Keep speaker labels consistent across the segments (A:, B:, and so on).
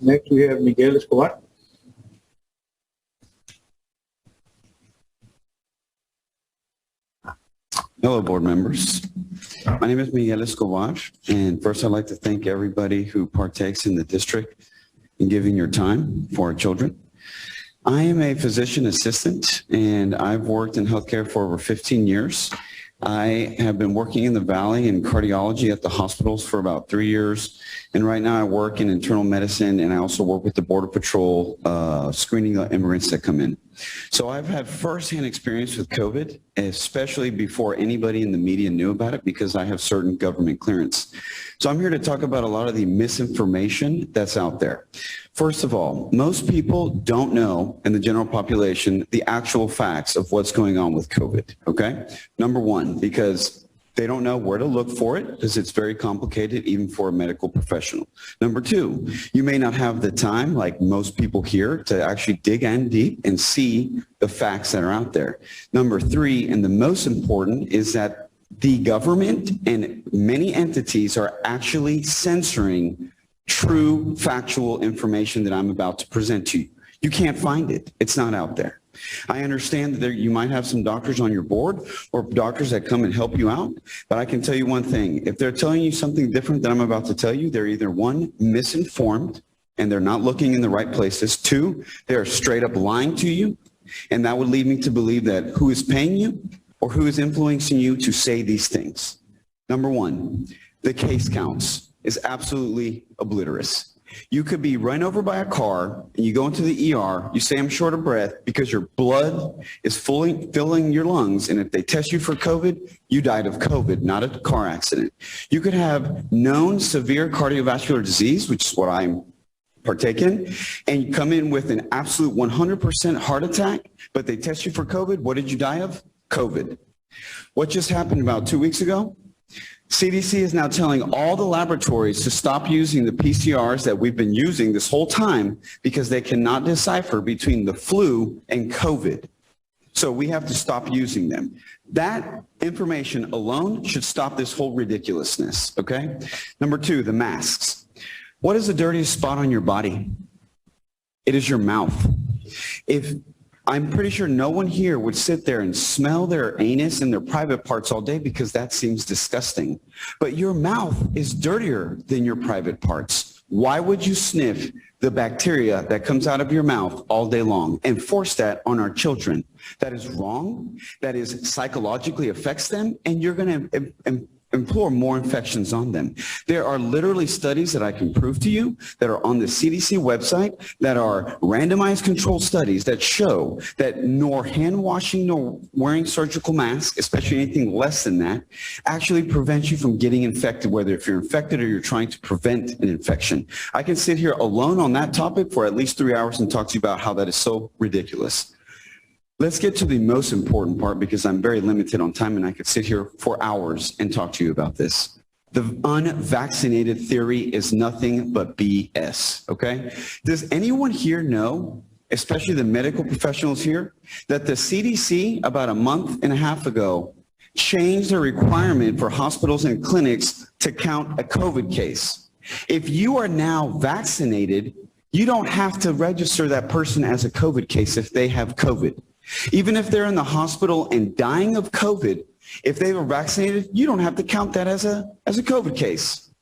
A: Next, we have Miguel Escobar.
B: Hello, board members. My name is Miguel Escobar, and first I'd like to thank everybody who partakes in the district in giving your time for our children. I am a physician assistant, and I've worked in healthcare for over 15 years. I have been working in the Valley in cardiology at the hospitals for about 3 years, and right now I work in internal medicine, and I also work with the Border Patrol screening the immigrants that come in. So I've had firsthand experience with COVID, especially before anybody in the media knew about it, because I have certain government clearance. So I'm here to talk about a lot of the misinformation that's out there. First of all, most people don't know in the general population the actual facts of what's going on with COVID, okay? Number one, because they don't know where to look for it because it's very complicated even for a medical professional. Number two, you may not have the time, like most people here, to actually dig in deep and see the facts that are out there. Number three, and the most important, is that the government and many entities are actually censoring true factual information that I'm about to present to you. You can't find it. It's not out there. I understand that you might have some doctors on your board or doctors that come and help you out, but I can tell you one thing. If they're telling you something different than I'm about to tell you, they're either one, misinformed, and they're not looking in the right places. Two, they're straight up lying to you, and that would lead me to believe that who is paying you or who is influencing you to say these things. Number one, the case counts is absolutely obliterated. You could be run over by a car and you go into the ER, you say I'm short of breath because your blood is filling your lungs, and if they test you for COVID, you died of COVID, not a car accident. You could have known severe cardiovascular disease, which is what I'm partaking, and you come in with an absolute 100% heart attack, but they test you for COVID. What did you die of? COVID. What just happened about 2 weeks ago? CDC is now telling all the laboratories to stop using the PCRs that we've been using this whole time because they cannot decipher between the flu and COVID. So we have to stop using them. That information alone should stop this whole ridiculousness, okay? Number two, the masks. What is the dirtiest spot on your body? It is your mouth. I'm pretty sure no one here would sit there and smell their anus and their private parts all day because that seems disgusting. But your mouth is dirtier than your private parts. Why would you sniff the bacteria that comes out of your mouth all day long and force that on our children? That is wrong. That is psychologically affects them, and you're going to implore more infections on them. There are literally studies that I can prove to you that are on the CDC website that are randomized controlled studies that show that nor hand washing nor wearing surgical masks, especially anything less than that, actually prevents you from getting infected, whether if you're infected or you're trying to prevent an infection. I can sit here alone on that topic for at least 3 hours and talk to you about how that is so ridiculous. Let's get to the most important part because I'm very limited on time and I could sit here for hours and talk to you about this. The unvaccinated theory is nothing but BS, okay? Does anyone here know, especially the medical professionals here, that the CDC about a month and a half ago changed the requirement for hospitals and clinics to count a COVID case? If you are now vaccinated, you don't have to register that person as a COVID case if they have COVID. Even if they're in the hospital and dying of COVID, if they were vaccinated, you don't have to count that as a COVID case.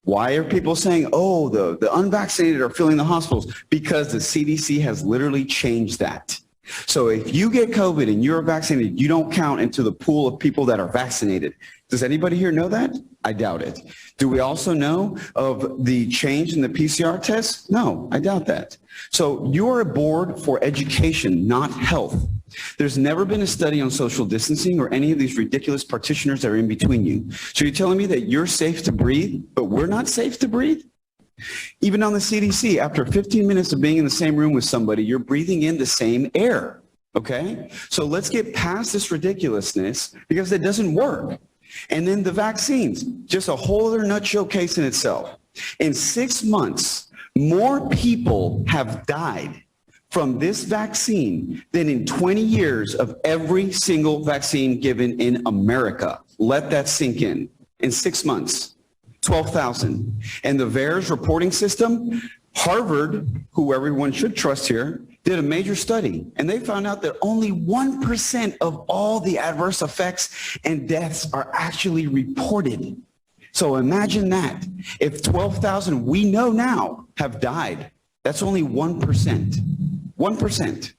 B: Why are people saying, oh, the unvaccinated are filling the hospitals? Because the CDC has literally changed that. So if you get COVID and you're vaccinated, you don't count into the pool of people that are vaccinated. Does anybody here know that? I doubt it. Do we also know of the change in the PCR test? No, I doubt that. So you're a board for education, not health. There's never been a study on social distancing or any of these ridiculous partitioners that are in between you. So you're telling me that you're safe to breathe, but we're not safe to breathe? Even on the CDC, after 15 minutes of being in the same room with somebody, you're breathing in the same air, okay? So let's get past this ridiculousness because it doesn't work. And then the vaccines, just a whole other nutshell case in itself. In 6 months, more people have died from this vaccine than in 20 years of every single vaccine given in America. Let that sink in 6 months. 12,000. And the VAERS reporting system Harvard, who everyone should trust here, did a major study, and they found out that only 1% of all the adverse effects and deaths are actually reported. So imagine that. If 12,000 we know now have died, that's only 1%. 1%.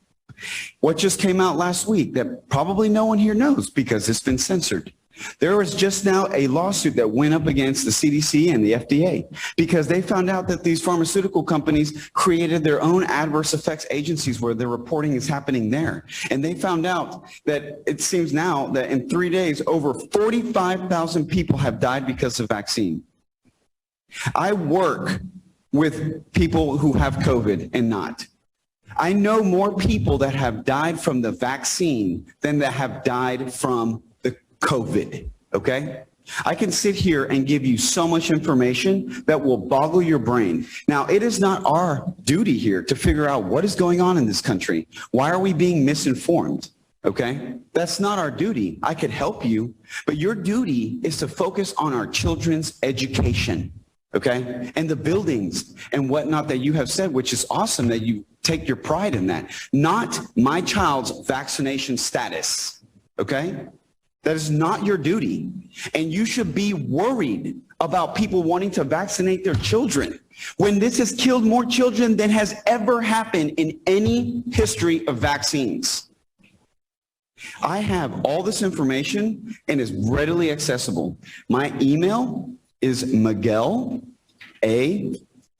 B: What just came out last week that probably no one here knows because it's been censored. There was just now a lawsuit that went up against the CDC and the FDA because they found out that these pharmaceutical companies created their own adverse effects agencies where the reporting is happening there. And they found out that it seems now that in 3 days, over 45,000 people have died because of vaccine. I work with people who have COVID and not. I know more people that have died from the vaccine than that have died from the COVID, okay? I can sit here and give you so much information that will boggle your brain. Now, it is not our duty here to figure out what is going on in this country. Why are we being misinformed, okay? That's not our duty. I could help you, but your duty is to focus on our children's education, okay? And the buildings and whatnot that you have said, which is awesome that you take your pride in that. Not my child's vaccination status, okay? That is not your duty. And you should be worried about people wanting to vaccinate their children when this has killed more children than has ever happened in any history of vaccines. I have all this information and is readily accessible. My email is Miguel A.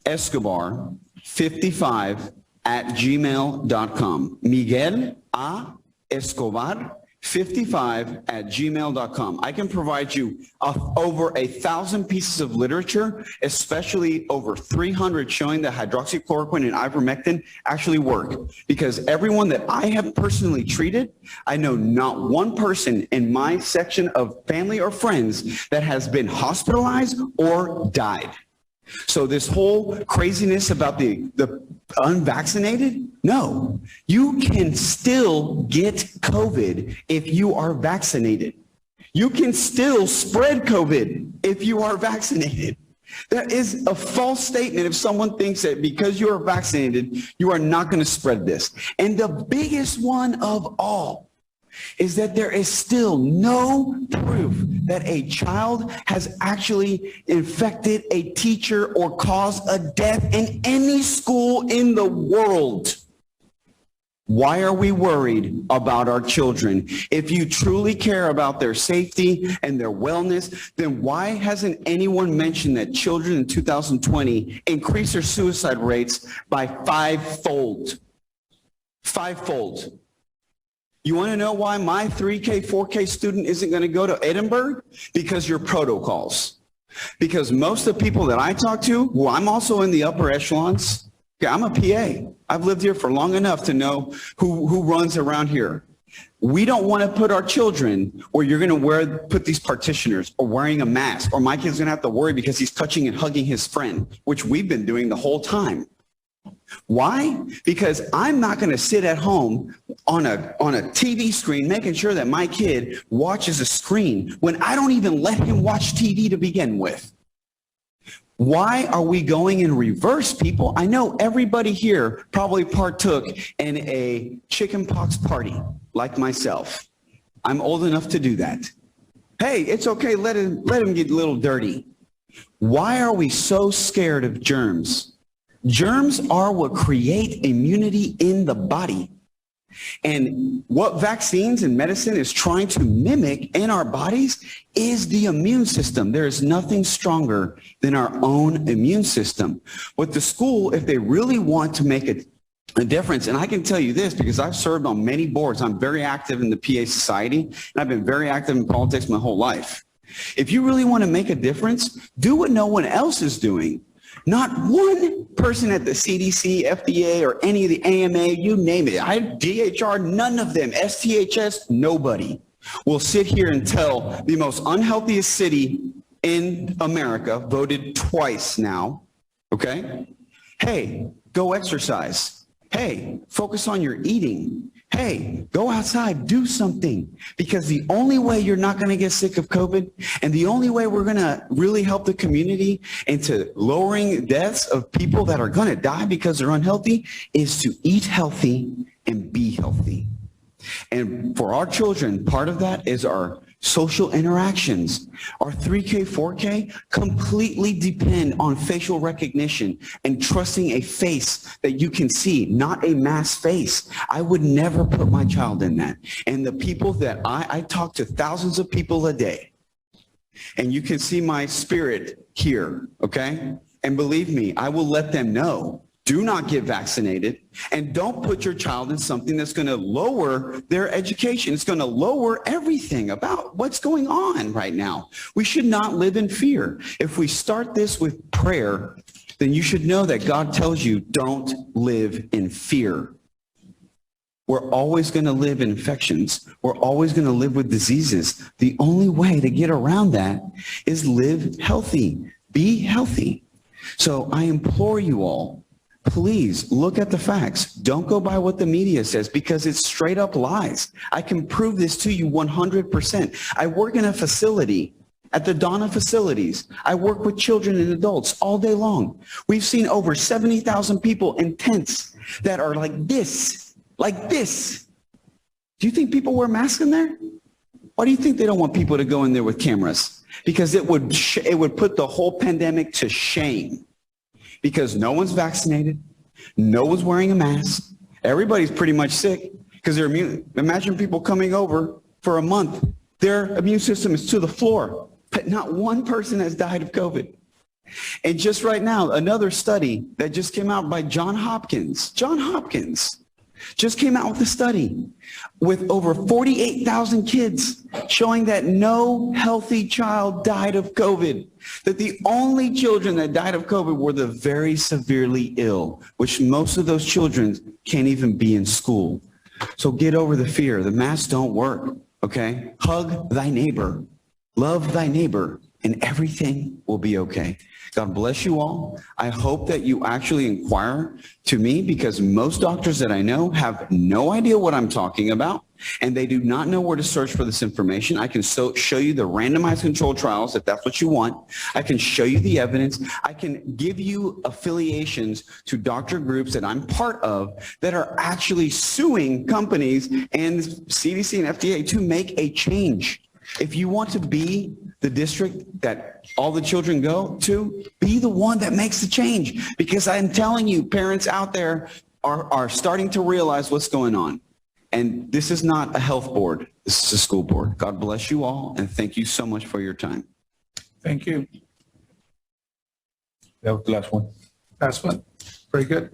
B: Escobar 55@gmail.com. Miguel A. Escobar 55@gmail.com. I can provide you over 1,000 pieces of literature, especially over 300 showing that hydroxychloroquine and ivermectin actually work. Because everyone that I have personally treated, I know not one person in my section of family or friends that has been hospitalized or died. So this whole craziness about the unvaccinated, no, you can still get COVID if you are vaccinated. You can still spread COVID if you are vaccinated. That is a false statement if someone thinks that because you are vaccinated, you are not going to spread this. And the biggest one of all is that there is still no proof that a child has actually infected a teacher or caused a death in any school in the world. Why are we worried about our children? If you truly care about their safety and their wellness, then why hasn't anyone mentioned that children in 2020 increased their suicide rates by fivefold? Fivefold. You want to know why my 3K, 4K student isn't going to go to Edinburgh? Because your protocols. Because most of the people that I talk to, well, I'm also in the upper echelons. Okay, I'm a PA. I've lived here for long enough to know who runs around here. We don't want to put our children where you're going to put these partitioners or wearing a mask, or my kid's going to have to worry because he's touching and hugging his friend, which we've been doing the whole time. Why? Because I'm not going to sit at home on a TV screen making sure that my kid watches a screen when I don't even let him watch TV to begin with. Why are we going in reverse, people? I know everybody here probably partook in a chickenpox party like myself. I'm old enough to do that. Hey, it's okay. Let him get a little dirty. Why are we so scared of germs? Germs are what create immunity in the body. And what vaccines and medicine is trying to mimic in our bodies is the immune system. There is nothing stronger than our own immune system. With the school, if they really want to make a difference, and I can tell you this because I've served on many boards. I'm very active in the PA Society, and I've been very active in politics my whole life. If you really want to make a difference, do what no one else is doing. Not one person at the CDC, FDA, or any of the AMA, you name it, DHR, none of them, STHS, nobody will sit here and tell the most unhealthiest city in America, voted twice now, okay? Hey, go exercise. Hey, focus on your eating. Hey, go outside, do something, because the only way you're not going to get sick of COVID and the only way we're going to really help the community into lowering deaths of people that are going to die because they're unhealthy is to eat healthy and be healthy. And for our children, part of that is our social interactions. Our 3K, 4K completely depend on facial recognition and trusting a face that you can see, not a masked face. I would never put my child in that. And the people that I talk to thousands of people a day, and you can see my spirit here, okay? And believe me, I will let them know. Do not get vaccinated, and don't put your child in something that's going to lower their education. It's going to lower everything about what's going on right now. We should not live in fear. If we start this with prayer, then you should know that God tells you don't live in fear. We're always going to live in infections. We're always going to live with diseases. The only way to get around that is live healthy. Be healthy. So I implore you all, please look at the facts. Don't go by what the media says, because it's straight up lies. I can prove this to you 100%. I work in a facility, at the Donna facilities. I work with children and adults all day long. We've seen over 70,000 people in tents that are like this, like this. Do you think people wear masks in there? Why do you think they don't want people to go in there with cameras? Because it would put the whole pandemic to shame. Because no one's vaccinated, no one's wearing a mask, everybody's pretty much sick because they're immune. Imagine people coming over for a month, their immune system is to the floor, but not one person has died of COVID. And just right now, another study that just came out by Johns Hopkins just came out with a study with over 48,000 kids showing that no healthy child died of COVID, that the only children that died of COVID were the very severely ill, which most of those children can't even be in school. So get over the fear. The masks don't work, okay? Hug thy neighbor, love thy neighbor, and everything will be okay. God bless you all. I hope that you actually inquire to me, because most doctors that I know have no idea what I'm talking about, and they do not know where to search for this information. I can show you the randomized controlled trials if that's what you want. I can show you the evidence. I can give you affiliations to doctor groups that I'm part of that are actually suing companies and CDC and FDA to make a change. If you want to be the district that all the children go to, be the one that makes the change. Because I'm telling you, parents out there are starting to realize what's going on. And this is not a health board. This is a school board. God bless you all, and thank you so much for your time.
A: Thank you.
C: That was the last one.
A: Last one. Very good.